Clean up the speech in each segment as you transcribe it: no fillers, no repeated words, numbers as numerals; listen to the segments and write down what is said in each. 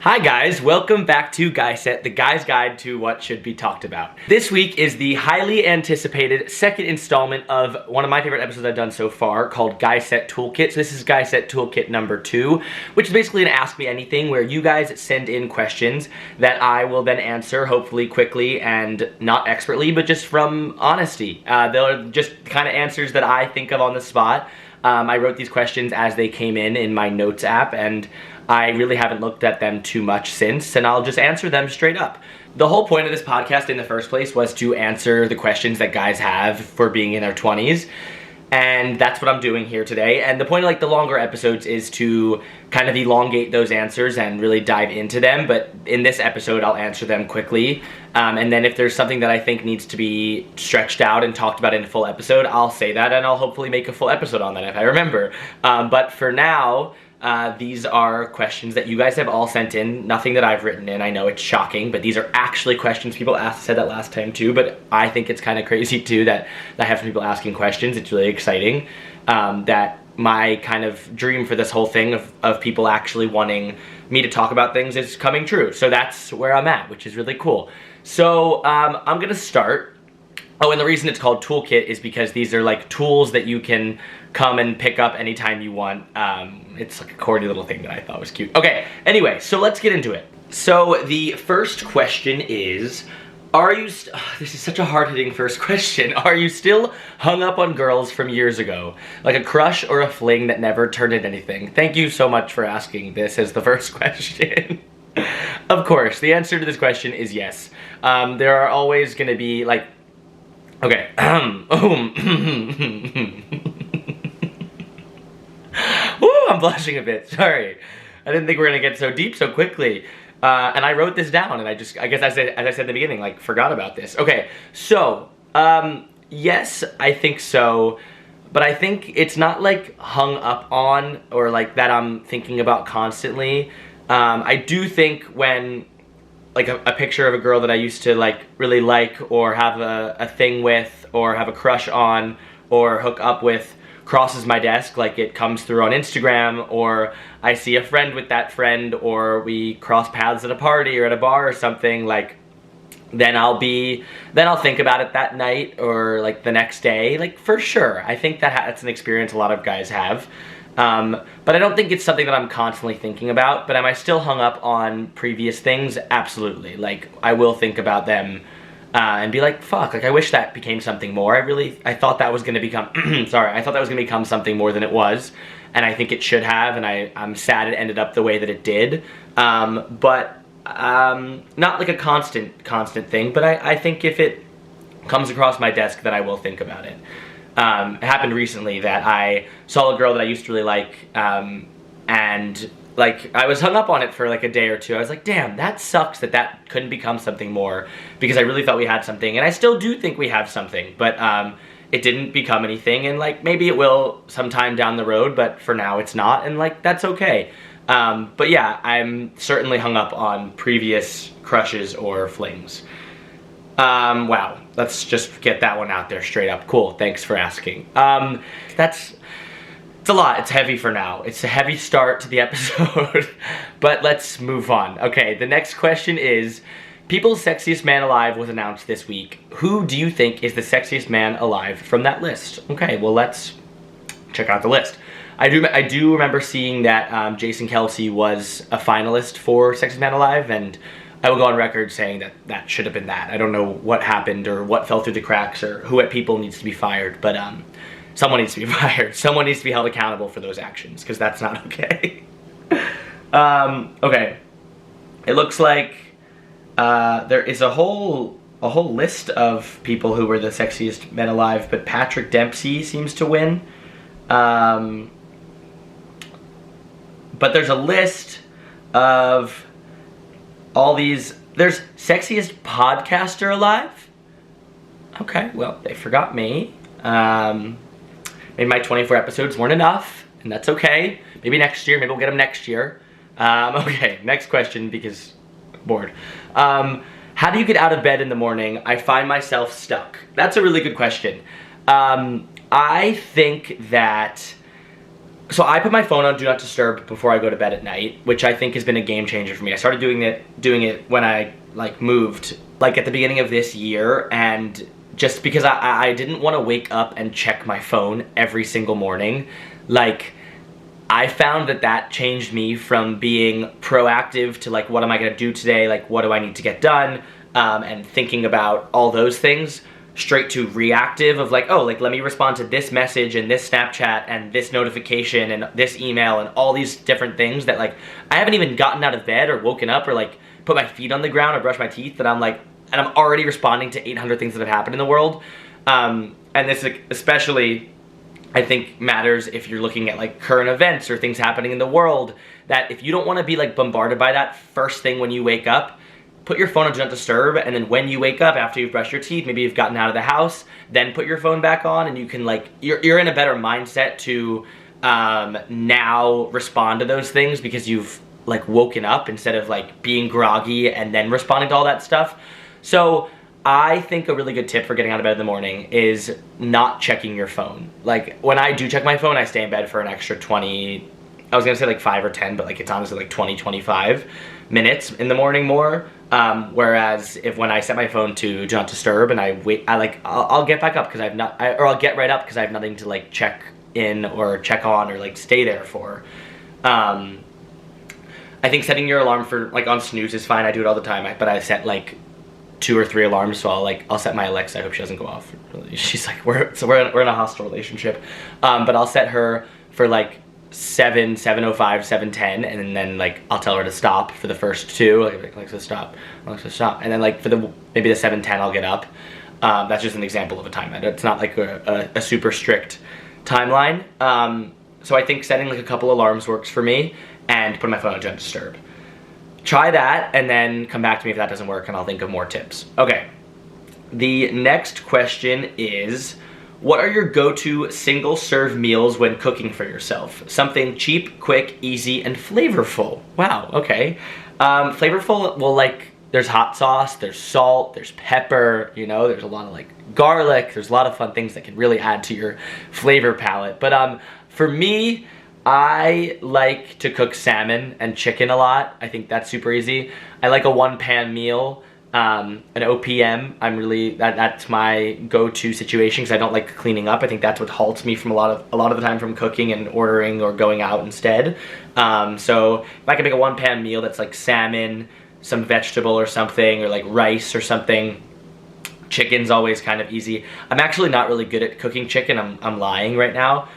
Hi guys, welcome back to Guyset, the guy's guide to what should be talked about. This week is the highly anticipated second installment of one of my favorite episodes I've done so far called Guyset Toolkit. So this is Guyset Toolkit number 2, which is basically an Ask Me Anything where you guys send in questions that I will then answer, hopefully quickly and not expertly, but just from honesty. They're just kind of answers that I think of on the spot. I wrote these questions as they came in my notes app, and I really haven't looked at them too much since, and I'll just answer them straight up. The whole point of this podcast in the first place was to answer the questions that guys have for being in their 20s, and that's what I'm doing here today. And the point of the longer episodes is to kind of elongate those answers and really dive into them, but in this episode I'll answer them quickly, and then if there's something that I think needs to be stretched out and talked about in a full episode, I'll say that, and I'll hopefully make a full episode on that if I remember. But for now, these are questions that you guys have all sent in, nothing that I've written in. I know it's shocking, but these are actually questions people said that last time too, but I think it's kind of crazy too that I have some people asking questions. It's really exciting that my kind of dream for this whole thing of people actually wanting me to talk about things is coming true. So that's where I'm at, which is really cool. So I'm gonna start. Oh, and the reason it's called Toolkit is because these are like tools that you can come and pick up anytime you want. It's like a corny little thing that I thought was cute. Okay, anyway, so let's get into it. So the first question is, this is such a hard-hitting first question. Are you still hung up on girls from years ago? Like a crush or a fling that never turned into anything? Thank you so much for asking this as the first question. Of course, the answer to this question is yes. There are always gonna be like, okay, Ooh, I'm blushing a bit, sorry. I didn't think we were gonna get so deep so quickly. And I wrote this down, and I guess as I said in the beginning, like, forgot about this. Okay, so, yes, I think so, but I think it's not, like, hung up on, or, like, that I'm thinking about constantly. I do think when, like, a picture of a girl that I used to, like, really like, or have a thing with, or have a crush on, or hook up with, crosses my desk, like it comes through on Instagram, or I see a friend with that friend, or we cross paths at a party or at a bar or something, like, then I'll think about it that night or like the next day, like, for sure. I think that's an experience a lot of guys have. But I don't think it's something that I'm constantly thinking about. But am I still hung up on previous things? Absolutely. Like, I will think about them and be like, fuck, like, I wish that became something more. I thought that was going to become, I thought that was going to become something more than it was, and I think it should have, and I'm sad it ended up the way that it did, but not like a constant thing, but I think if it comes across my desk, then I will think about it. It happened recently that I saw a girl that I used to really like, and like, I was hung up on it for like a day or two. I was like, damn, that sucks that couldn't become something more, because I really thought we had something, and I still do think we have something, but it didn't become anything, and like, maybe it will sometime down the road, but for now it's not, and like, that's okay. But yeah, I'm certainly hung up on previous crushes or flings. Wow, let's just get that one out there straight up. Cool, thanks for asking. It's a lot. It's heavy for now. It's a heavy start to the episode, but let's move on. Okay, the next question is, People's Sexiest Man Alive was announced this week. Who do you think is the sexiest man alive from that list? Okay, well, let's check out the list. I do remember seeing that Jason Kelce was a finalist for Sexiest Man Alive, and I will go on record saying that should have been that. I don't know what happened or what fell through the cracks or who at People needs to be fired, but someone needs to be fired. Someone needs to be held accountable for those actions, because that's not okay. Okay. It looks like there is a whole list of people who were the sexiest men alive, but Patrick Dempsey seems to win. But there's a list of all these. There's sexiest podcaster alive. Okay, well, they forgot me. Maybe my 24 episodes weren't enough, and that's okay. Maybe next year, maybe we'll get them next year. Okay, next question, because I'm bored. How do you get out of bed in the morning? I find myself stuck. That's a really good question. I think that So I put my phone on Do Not Disturb before I go to bed at night, which I think has been a game changer for me. I started doing it when I like moved, like at the beginning of this year, and just because I didn't want to wake up and check my phone every single morning. Like, I found that changed me from being proactive to like, what am I gonna do today? Like, what do I need to get done? And thinking about all those things, straight to reactive of like, oh, like let me respond to this message and this Snapchat and this notification and this email and all these different things that like, I haven't even gotten out of bed or woken up or like put my feet on the ground or brush my teeth, that I'm like, and I'm already responding to 800 things that have happened in the world. And this especially, I think, matters if you're looking at like current events or things happening in the world, that if you don't want to be like bombarded by that first thing when you wake up, put your phone on Do Not Disturb, and then when you wake up after you've brushed your teeth, maybe you've gotten out of the house, then put your phone back on, and you can like, you're in a better mindset to now respond to those things because you've like woken up instead of like being groggy and then responding to all that stuff. So I think a really good tip for getting out of bed in the morning is not checking your phone. Like, when I do check my phone, I stay in bed for an extra 20, I was gonna say like 5 or 10, but like it's honestly like 20, 25 minutes in the morning more. Whereas when I set my phone to Do Not Disturb and I wait, I'll get back up because I'll get right up because I have nothing to like check in or check on or like stay there for. I think setting your alarm for like on snooze is fine. I do it all the time, but I set like 2 or 3 alarms, so I'll set my Alexa. I hope she doesn't go off. She's like, we're in a hostile relationship. But I'll set her for like 7:05, 7:10, and then like I'll tell her to stop for the first 2. Like Alexa, stop, Alexa, stop, and then like for maybe the 7:10 I'll get up. That's just an example of a time. It's not like a super strict timeline. So I think setting like a couple alarms works for me, and putting my phone on Do Not Disturb. Try that, and then come back to me if that doesn't work, and I'll think of more tips. Okay, the next question is, what are your go-to single-serve meals when cooking for yourself? Something cheap, quick, easy, and flavorful. Wow, okay. Flavorful, well, like, there's hot sauce, there's salt, there's pepper, you know, there's a lot of, like, garlic. There's a lot of fun things that can really add to your flavor palette. But for me, I like to cook salmon and chicken a lot. I think that's super easy. I like a one-pan meal, an OPM. That's my go-to situation because I don't like cleaning up. I think that's what halts me from a lot of the time from cooking and ordering or going out instead. So if I can make a one-pan meal that's like salmon, some vegetable or something, or like rice or something. Chicken's always kind of easy. I'm actually not really good at cooking chicken. I'm lying right now.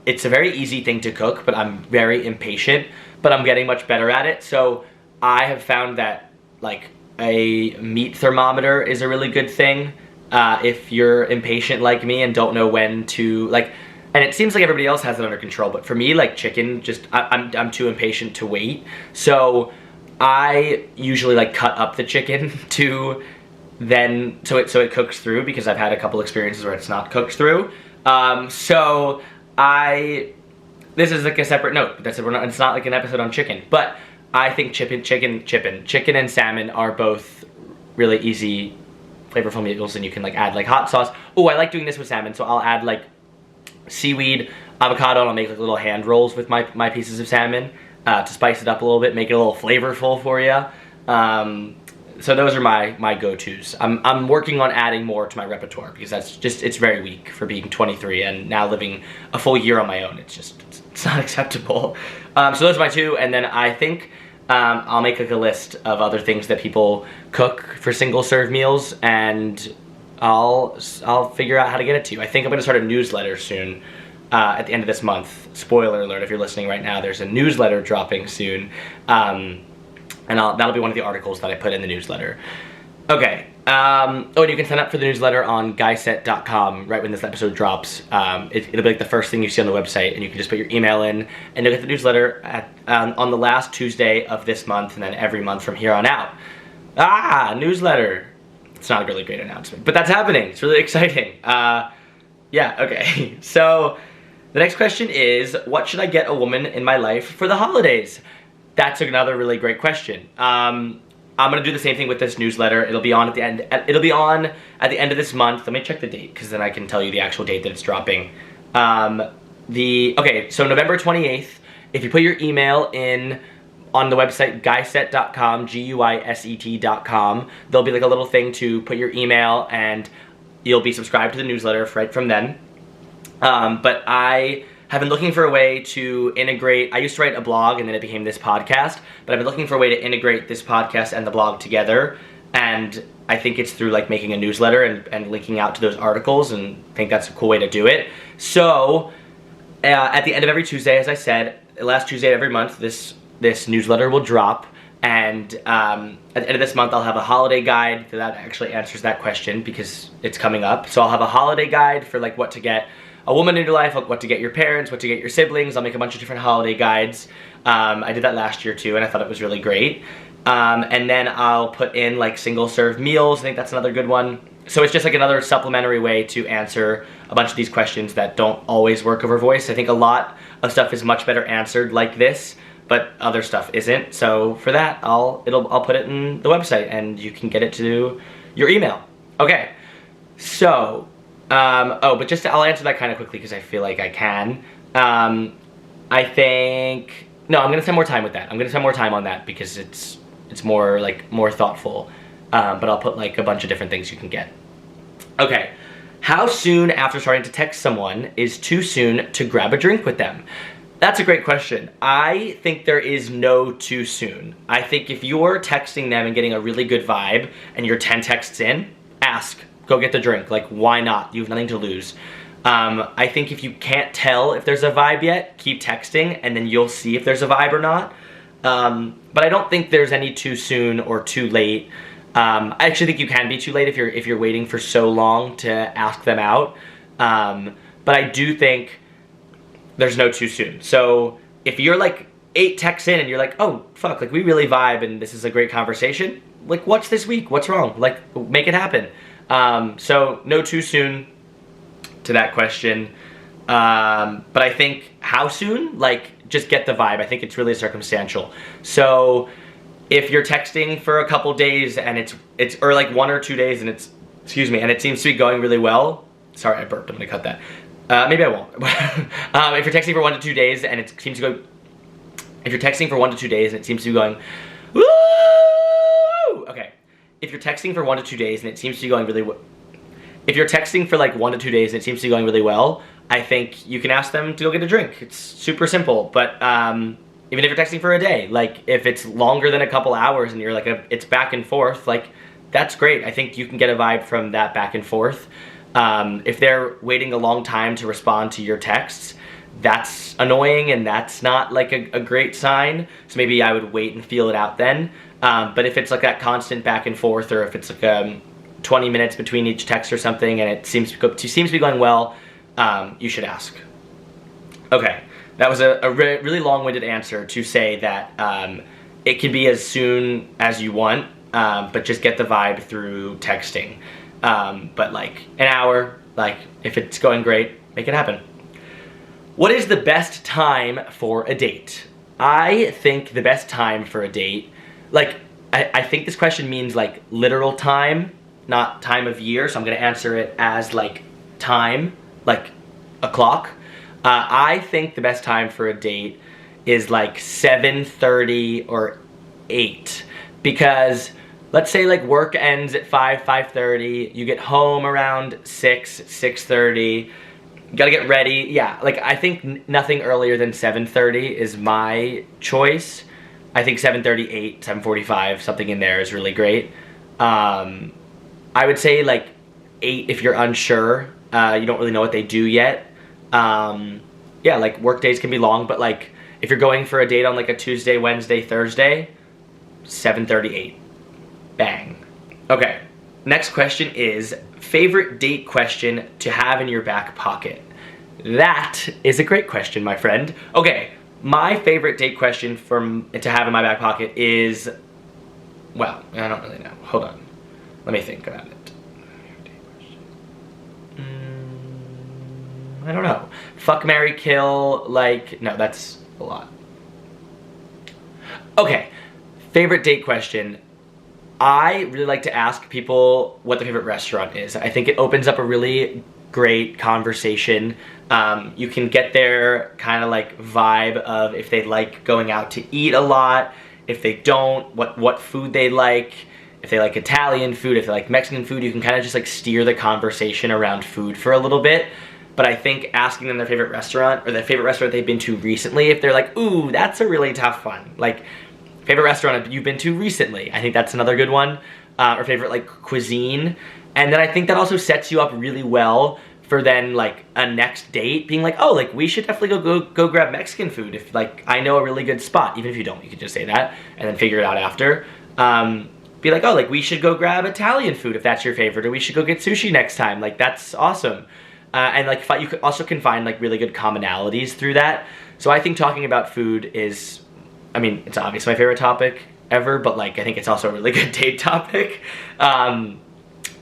It's a very easy thing to cook, but I'm very impatient, but I'm getting much better at it. So I have found that like a meat thermometer is a really good thing if you're impatient like me and don't know when to like, and it seems like everybody else has it under control, but for me, like chicken, just I'm too impatient to wait. So I usually like cut up the chicken to then so it cooks through, because I've had a couple experiences where it's not cooked through. This is like a separate note, but it's not like an episode on chicken, but I think chicken and salmon are both really easy, flavorful meals, and you can like add like hot sauce. Oh, I like doing this with salmon, so I'll add like seaweed, avocado, and I'll make like little hand rolls with my pieces of salmon to spice it up a little bit, make it a little flavorful for you. So those are my go-tos. I'm working on adding more to my repertoire because it's very weak for being 23 and now living a full year on my own. It's not acceptable. So those are my 2, and then I think I'll make like a list of other things that people cook for single-serve meals, and I'll figure out how to get it to you. I think I'm gonna start a newsletter soon at the end of this month. Spoiler alert, if you're listening right now, there's a newsletter dropping soon. And that'll be one of the articles that I put in the newsletter. Okay, oh, and you can sign up for the newsletter on guyset.com right when this episode drops. It'll be like the first thing you see on the website, and you can just put your email in, and you'll get the newsletter on the last Tuesday of this month, and then every month from here on out. Newsletter. It's not a really great announcement, but that's happening. It's really exciting. Yeah, okay. So the next question is, what should I get a woman in my life for the holidays? That's another really great question. I'm gonna do the same thing with this newsletter. It'll be on at the end. It'll be on at the end of this month. Let me check the date, because then I can tell you the actual date that it's dropping. Okay, so November 28th, if you put your email in on the website guyset.com, Guyset.com, there'll be like a little thing to put your email and you'll be subscribed to the newsletter right from then. But I have been looking for a way to integrate, I used to write a blog and then it became this podcast, but I've been looking for a way to integrate this podcast and the blog together, and I think it's through like making a newsletter and linking out to those articles, and I think that's a cool way to do it. So at the end of every Tuesday, as I said, last Tuesday of every month, this newsletter will drop, and at the end of this month I'll have a holiday guide that actually answers that question because it's coming up. So I'll have a holiday guide for like what to get a woman in your life, what to get your parents, what to get your siblings. I'll make a bunch of different holiday guides. I did that last year too, and I thought it was really great. And then I'll put in like single serve meals. I think that's another good one. So it's just like another supplementary way to answer a bunch of these questions that don't always work over voice. I think a lot of stuff is much better answered like this, but other stuff isn't. So for that, I'll put it in the website and you can get it to your email. Okay, so, but just I'll answer that kind of quickly because I feel like I can. I think, no, I'm gonna spend more time with that. I'm gonna spend more time on that because it's more like more thoughtful. But I'll put like a bunch of different things you can get. Okay, how soon after starting to text someone is too soon to grab a drink with them? That's a great question. I think there is no too soon. I think if you're texting them and getting a really good vibe and you're 10 texts in, ask, go get the drink. Like, why not? You have nothing to lose. I think if you can't tell if there's a vibe yet, keep texting and then you'll see if there's a vibe or not. But I don't think there's any too soon or too late. I actually think you can be too late if you're waiting for so long to ask them out. But I do think there's no too soon. So if you're like 8 texts in and you're like, oh fuck, like we really vibe and this is a great conversation, like what's this week? What's wrong? Like make it happen. So no too soon to that question. But I think how soon? Like just get the vibe. I think it's really circumstantial. So if you're texting for a couple days and it's or like 1 or 2 days and it's, excuse me, and it seems to be going really well. Sorry, I burped, I'm gonna cut that. Maybe I won't. If you're texting for 1 to 2 days and it seems to go, if you're texting for 1 to 2 days and it seems to be going, woo! Okay. If you're texting for 1 to 2 days and it seems to be going really well, if you're texting for like 1 to 2 days and it seems to be going really well, I think you can ask them to go get a drink. It's super simple, but even if you're texting for a day, like if it's longer than a couple hours and you're like it's back and forth, like that's great. I think you can get a vibe from that back and forth. If they're waiting a long time to respond to your texts, that's annoying and that's not like a great sign. So maybe I would wait and feel it out then. But if it's like that constant back and forth, or if it's like 20 minutes between each text or something and it seems to be going well, you should ask. Okay, that was a really long-winded answer to say that it can be as soon as you want, but just get the vibe through texting. But like an hour, like if it's going great, make it happen. What is the best time for a date? I think the best time for a date, like I think this question means like literal time, not time of year, so I'm gonna answer it as like time, like a clock. I think the best time for a date is like 7:30 or 8, because let's say like work ends at 5:30, you get home around 6:30, you gotta get ready. Yeah, like I think nothing earlier than 7:30 is my choice. I think 7:30, 8, 7:45, something in there is really great. I would say like 8 if you're unsure, you don't really know what they do yet. Yeah, like work days can be long, but like if you're going for a date on like a Tuesday, Wednesday, Thursday, 7:30, 8. Bang. Okay, next question is favorite date question to have in your back pocket. That is a great question, my friend. Okay, my favorite date question to have in my back pocket is, well, I don't really know. Hold on. Let me think about it. I don't know. Fuck, marry, kill, like, no, that's a lot. Okay, favorite date question. I really like to ask people what their favorite restaurant is. I think it opens up a really great conversation. You can get their kind of like vibe of if they like going out to eat a lot, if they don't, what food they like, if they like Italian food, if they like Mexican food. You can kind of just like steer the conversation around food for a little bit. But I think asking them their favorite restaurant or their favorite restaurant they've been to recently, if they're like, ooh, that's a really tough one. Like, favorite restaurant you've been to recently, I think that's another good one. Or favorite like cuisine. And then I think that also sets you up really well for then like a next date being like, oh, like we should definitely go grab Mexican food if like I know a really good spot. Even if you don't, you could just say that and then figure it out after. Be like, oh, like we should go grab Italian food if that's your favorite, or we should go get sushi next time. Like that's awesome. And like you also can find like really good commonalities through that. So I think talking about food is, I mean, it's obviously my favorite topic ever, but like I think it's also a really good date topic.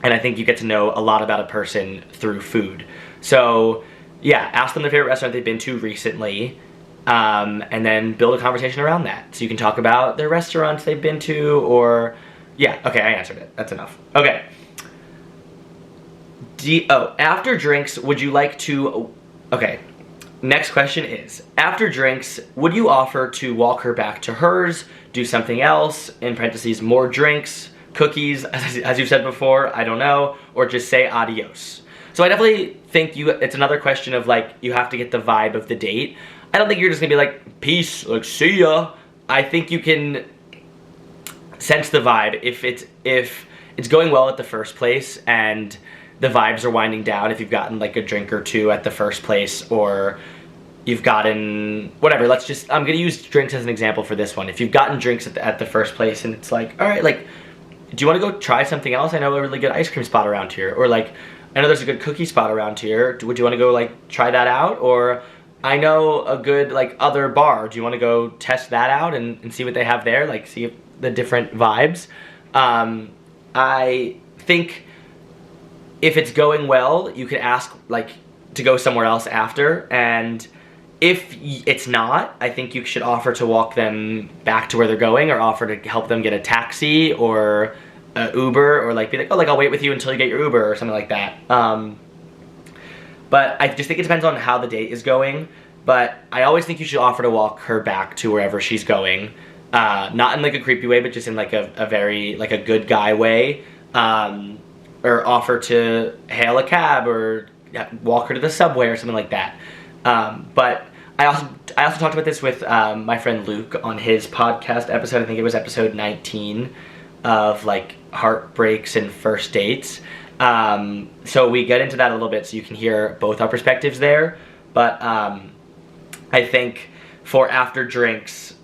And I think you get to know a lot about a person through food. So yeah, ask them their favorite restaurant they've been to recently, and then build a conversation around that. So you can talk about their restaurants they've been to, or yeah, okay, I answered it. That's enough. Okay. After drinks, would you like to... Okay, next question is, after drinks, would you offer to walk her back to hers, do something else, in parentheses, more drinks, cookies, as you've said before, I don't know, or just say adios? So I definitely think it's another question of like, you have to get the vibe of the date. I don't think you're just gonna be like, peace, like, see ya. I think you can sense the vibe if it's going well at the first place and the vibes are winding down, if you've gotten like a drink or two at the first place, or you've gotten whatever. I'm gonna use drinks as an example for this one. If you've gotten drinks at the first place and it's like, all right, like, do you want to go try something else? I know a really good ice cream spot around here, or like, I know there's a good cookie spot around here. Would you want to go like try that out? Or I know a good like other bar. Do you want to go test that out and see what they have there? Like, see the different vibes. I think if it's going well, you could ask like to go somewhere else after, and if it's not, I think you should offer to walk them back to where they're going, or offer to help them get a taxi or an Uber, or like be like, oh, like I'll wait with you until you get your Uber or something like that. But I just think it depends on how the date is going. But I always think you should offer to walk her back to wherever she's going. Not in like a creepy way, but just in like a very like a good guy way. Or offer to hail a cab or walk her to the subway or something like that. But I also talked about this with my friend Luke on his podcast episode. I think it was episode 19 of like heartbreaks and first dates. So we get into that a little bit so you can hear both our perspectives there. But I think for after drinks,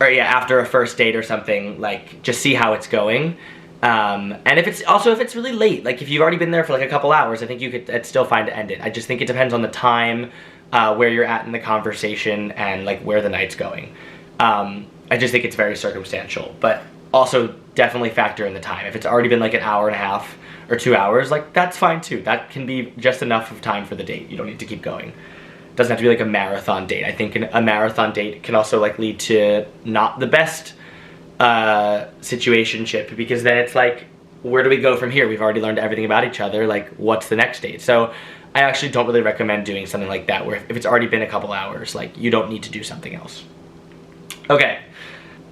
or yeah, after a first date or something, like just see how it's going. And if it's really late, like if you've already been there for like a couple hours, I think it's still fine to end it. I just think it depends on the time, where you're at in the conversation, and like where the night's going. I just think it's very circumstantial, but also definitely factor in the time. If it's already been like an hour and a half or 2 hours, like that's fine too. That can be just enough of time for the date. You don't need to keep going. It doesn't have to be like a marathon date. I think a marathon date can also like lead to not the best situationship, because then it's like, where do we go from here? We've already learned everything about each other, like what's the next date? So I actually don't really recommend doing something like that, where if it's already been a couple hours, like you don't need to do something else. Okay,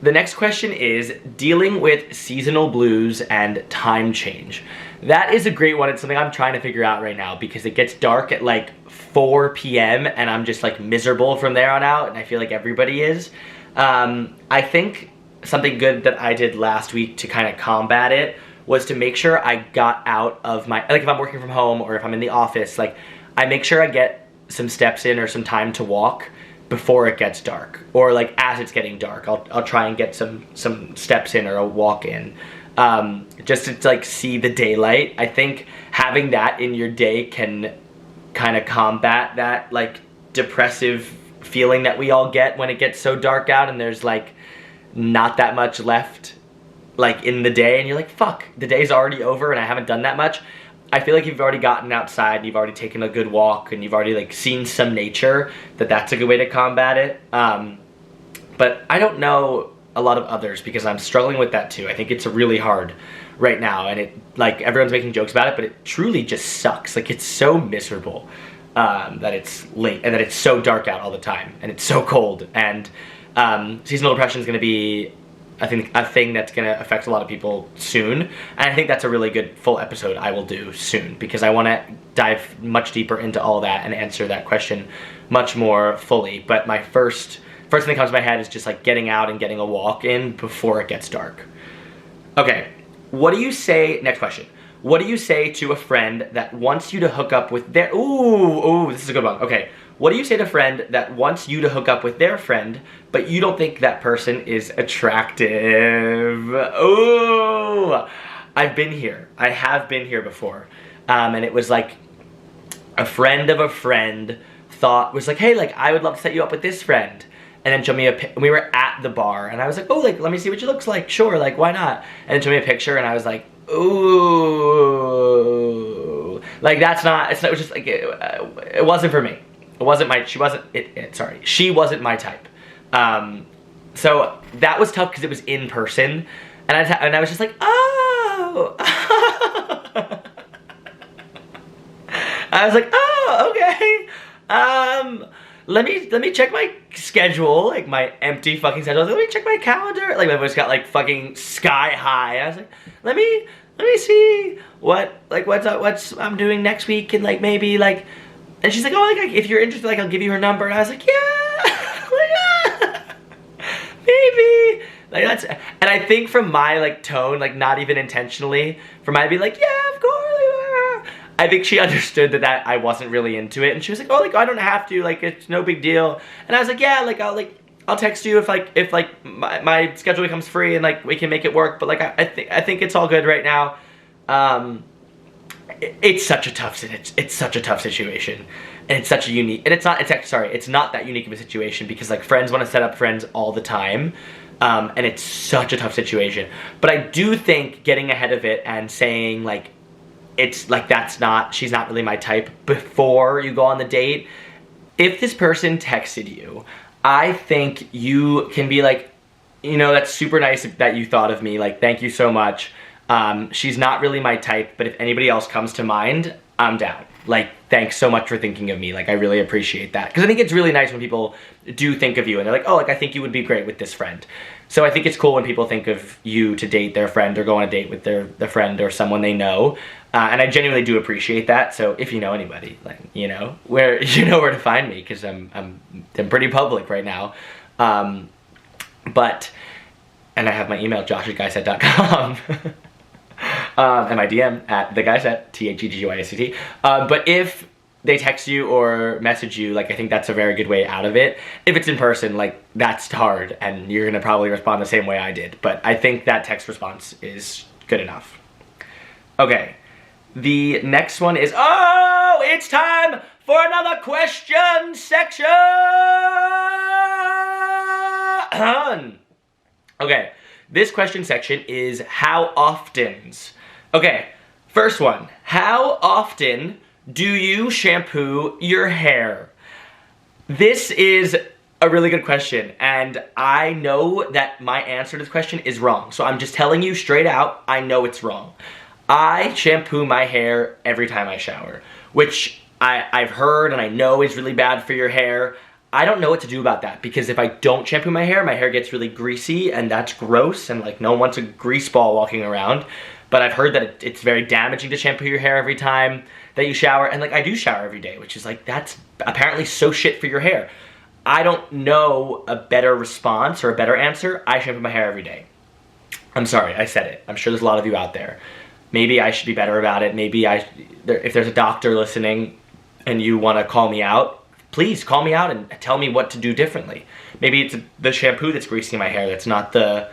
the next question is dealing with seasonal blues and time change. That is a great one. It's something I'm trying to figure out right now, because it gets dark at like 4 p.m. and I'm just like miserable from there on out, and I feel like everybody is. I think something good that I did last week to kind of combat it was to make sure I got out of my, like if I'm working from home or if I'm in the office, like I make sure I get some steps in or some time to walk before it gets dark, or like as it's getting dark, I'll try and get some steps in or a walk in, just to like see the daylight. I think having that in your day can kind of combat that like depressive feeling that we all get when it gets so dark out and there's like not that much left like in the day, and you're like, fuck, the day's already over and I haven't done that much. I feel like you've already gotten outside, you've already taken a good walk, and you've already like seen some nature, that's a good way to combat it. But I don't know a lot of others because I'm struggling with that too. I think it's really hard right now, and it, like, everyone's making jokes about it, but it truly just sucks. Like, it's so miserable that it's late and that it's so dark out all the time and it's so cold. And seasonal depression is going to be, I think, a thing that's going to affect a lot of people soon. And I think that's a really good full episode I will do soon because I want to dive much deeper into all that and answer that question much more fully. But my first thing that comes to my head is just like getting out and getting a walk in before it gets dark. Okay, what do you say, next question. What do you say to a friend that wants you to hook up with their, ooh, this is a good one. Okay, what do you say to a friend that wants you to hook up with their friend, but you don't think that person is attractive? Ooh, I've been here. I have been here before. And it was like a friend of a friend was like, hey, like, I would love to set you up with this friend. And then showed me we were at the bar, and I was like, oh, like, let me see what she looks like. Sure, like, why not? And then showed me a picture, and I was like, ooh. Like, it's not, it was just like, it wasn't for me. It wasn't my, she wasn't my type. So that was tough because it was in person, and I was just like, oh. I was like, oh, okay. Let me check my schedule, like my empty fucking schedule. Let me check my calendar. Like my voice got like fucking sky high. I was like, let me see what I'm doing next week, and like maybe like, and she's like, oh, like if you're interested, like I'll give you her number. And I was like, yeah, yeah, maybe. Like that's, and I think from my like tone, like not even intentionally, for my be like, yeah, of course. I think she understood that I wasn't really into it, and she was like, oh, like I don't have to, like it's no big deal. And I was like, yeah, like I'll text you if my schedule becomes free and like we can make it work. But like I think it's all good right now. It's such a tough situation, and it's such a unique, and it's not that unique of a situation because like friends want to set up friends all the time. And it's such a tough situation. But I do think getting ahead of it and saying like, it's like she's not really my type before you go on the date. If this person texted you, I think you can be like, you know, that's super nice that you thought of me, like thank you so much. She's not really my type, but if anybody else comes to mind, I'm down. Like, thanks so much for thinking of me. Like, I really appreciate that. Because I think it's really nice when people do think of you and they're like, oh, like I think you would be great with this friend. So I think it's cool when people think of you to date their friend or go on a date with their friend or someone they know. And I genuinely do appreciate that. So if you know anybody, like, you know where to find me, because I'm pretty public right now. And I have my email, josh@guyset.com. And my DM at theguyset, THEGGYSET. But if they text you or message you, like I think that's a very good way out of it. If it's in person, like that's hard, and you're gonna probably respond the same way I did. But I think that text response is good enough. Okay. The next one is, oh, it's time for another question section! Okay, this question section is how oftens. Okay, first one, how often do you shampoo your hair? This is a really good question, and I know that my answer to this question is wrong, so I'm just telling you straight out, I know it's wrong. I shampoo my hair every time I shower, which I've heard and I know is really bad for your hair. I don't know what to do about that, because if I don't shampoo my hair gets really greasy, and that's gross, and like no one wants a grease ball walking around. But I've heard that it's very damaging to shampoo your hair every time that you shower, and like I do shower every day, which is like, that's apparently so shit for your hair. I don't know a better response or a better answer. I shampoo my hair every day. I'm sorry, I said it. I'm sure there's a lot of you out there. Maybe I should be better about it. Maybe if there's a doctor listening and you want to call me out, please call me out and tell me what to do differently. Maybe it's the shampoo that's greasing my hair. That's not the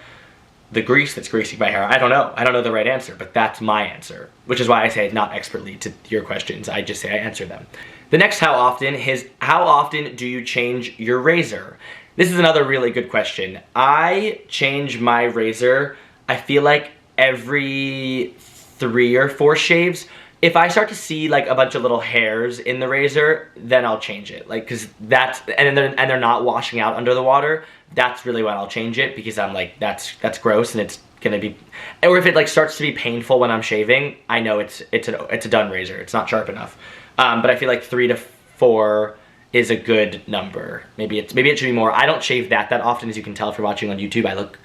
grease that's greasing my hair. I don't know. I don't know the right answer, but that's my answer. Which is why I say not expertly to your questions. I just say I answer them. The next how often is, how often do you change your razor? This is another really good question. I change my razor, I feel like every 3 or 4 shaves, if I start to see like a bunch of little hairs in the razor, then I'll change it. Like, cause that's, and they're not washing out under the water, that's really when I'll change it, because I'm like, that's gross and it's gonna be, or if it like starts to be painful when I'm shaving, I know it's a done razor, it's not sharp enough. But I feel like 3 to 4 is a good number. Maybe it should be more. I don't shave that often, as you can tell if you're watching on YouTube. I look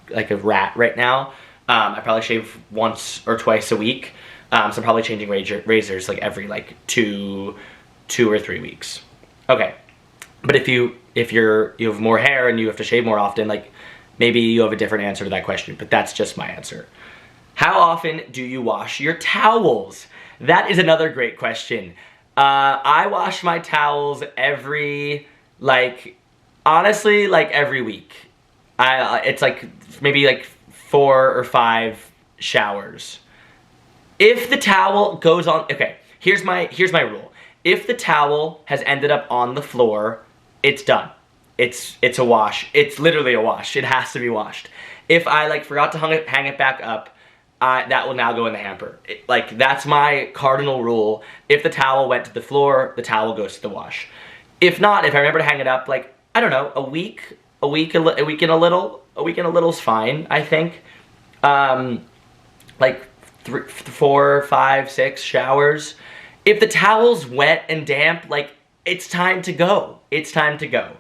like a rat right now. I probably shave once or twice a week. So I'm probably changing razors like every like 2 or 3 weeks. Okay, but if you have more hair and you have to shave more often, like maybe you have a different answer to that question, but that's just my answer. How often do you wash your towels? That is another great question. I wash my towels every, like, honestly, like every week. It's like maybe like 4 or 5 showers. If the towel goes on, okay, here's my rule. If the towel has ended up on the floor, it's done. It's a wash. It's literally a wash. It has to be washed. If I like forgot to hang it back up, that will now go in the hamper. Like, that's my cardinal rule. If the towel went to the floor, the towel goes to the wash. If not, if I remember to hang it up, like, I don't know, a week and a little is fine, I think. Like 3, 4, 5, 6 showers. If the towel's wet and damp, like, it's time to go. It's time to go.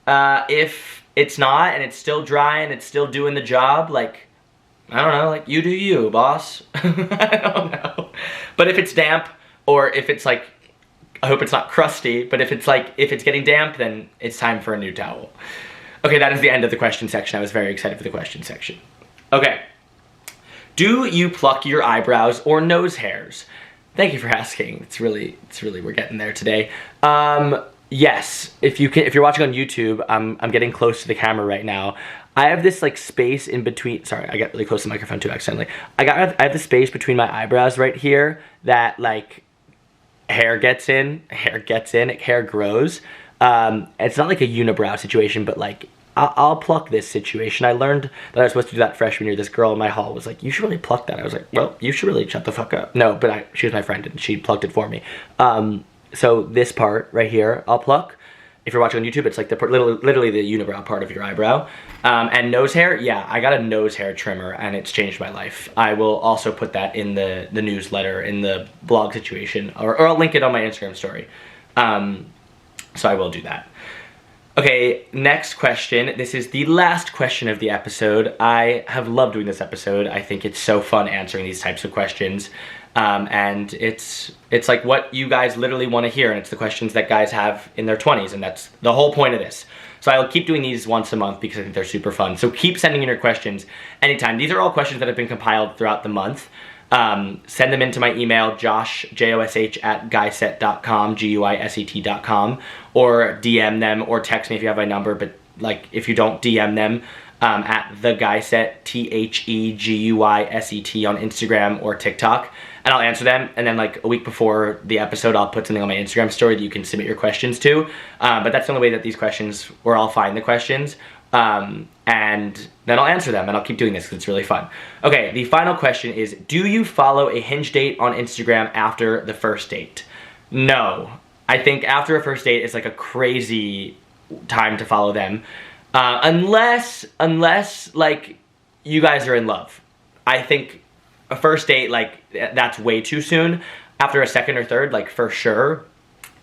If it's not and it's still dry and it's still doing the job, like, I don't know, like, you do you, boss. I don't know. But if it's damp, or if it's like, I hope it's not crusty, but if it's getting damp, then it's time for a new towel. Okay, that is the end of the question section. I was very excited for the question section. Okay. Do you pluck your eyebrows or nose hairs? Thank you for asking. It's really, we're getting there today. Yes, if you're watching on YouTube, I'm getting close to the camera right now. I have this like space in between, sorry, I got really close to the microphone too accidentally. I have the space between my eyebrows right here that like hair grows. It's not like a unibrow situation, but like I'll pluck this situation. I learned that I was supposed to do that freshman year. This girl in my hall was like, you should really pluck that. I was like, well, you should really shut the fuck up. No, but she was my friend and she plucked it for me. So this part right here, I'll pluck. If you're watching on YouTube, it's like literally the unibrow part of your eyebrow. And nose hair, yeah, I got a nose hair trimmer and it's changed my life. I will also put that in the newsletter, in the blog situation, or I'll link it on my Instagram story. So I will do that. Okay, next question. This is the last question of the episode. I have loved doing this episode. I think it's so fun answering these types of questions. And it's like what you guys literally want to hear, and it's the questions that guys have in their 20s, and that's the whole point of this. So I'll keep doing these once a month because I think they're super fun. So keep sending in your questions anytime. These are all questions that have been compiled throughout the month. Send them into my email, Josh, Josh at Guyset.com, Guyset.com, or DM them or text me if you have my number, but like if you don't, DM them at The Guyset, TheGuyset on Instagram or TikTok, and I'll answer them. And then like a week before the episode, I'll put something on my Instagram story that you can submit your questions to. But that's the only way that these questions, where I'll find the questions. And then I'll answer them, and I'll keep doing this because it's really fun. Okay, the final question is, do you follow a hinge date on Instagram after the first date? No. I think after a first date is like a crazy time to follow them. Unless like you guys are in love. I think a first date, like, that's way too soon. After a second or third, like, for sure.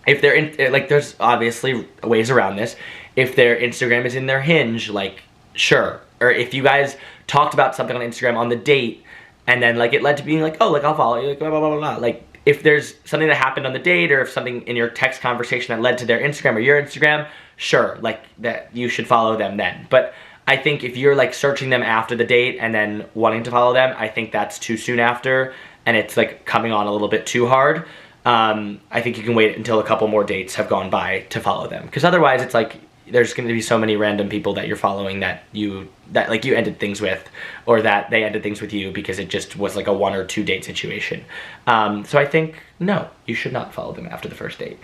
If they're in, like, there's obviously ways around this. If their Instagram is in their hinge, like, sure. Or if you guys talked about something on Instagram on the date, and then, like, it led to being like, oh, like, I'll follow you, like, blah, blah, blah, blah. Like, if there's something that happened on the date, or if something in your text conversation that led to their Instagram or your Instagram, sure, like, that you should follow them then. But I think if you're, like, searching them after the date and then wanting to follow them, I think that's too soon after, and it's, like, coming on a little bit too hard. I think you can wait until a couple more dates have gone by to follow them. Because otherwise, it's like, there's going to be so many random people that you're following that you ended things with, or that they ended things with you because it just was like a 1 or 2 date situation. So I think, no, you should not follow them after the first date.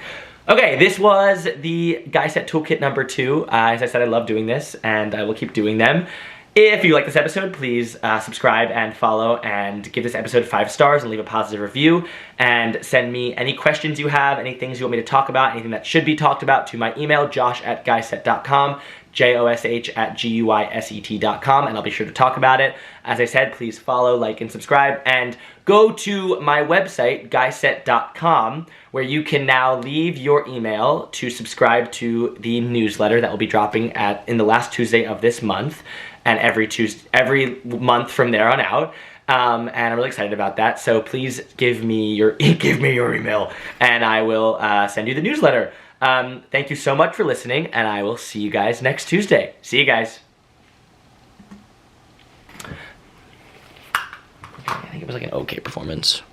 Okay, this was the Guyset Toolkit number 2. As I said, I love doing this, and I will keep doing them. If you like this episode, please subscribe and follow and give this episode 5 stars and leave a positive review, and send me any questions you have, any things you want me to talk about, anything that should be talked about to my email, josh@guyset.com, josh@guyset.com, and I'll be sure to talk about it. As I said, please follow, like, and subscribe, and go to my website, guyset.com, where you can now leave your email to subscribe to the newsletter that will be dropping in the last Tuesday of this month, and every month from there on out. And I'm really excited about that. So please give me your email, and I will send you the newsletter. Thank you so much for listening, and I will see you guys next Tuesday. See you guys. I think it was like an okay performance.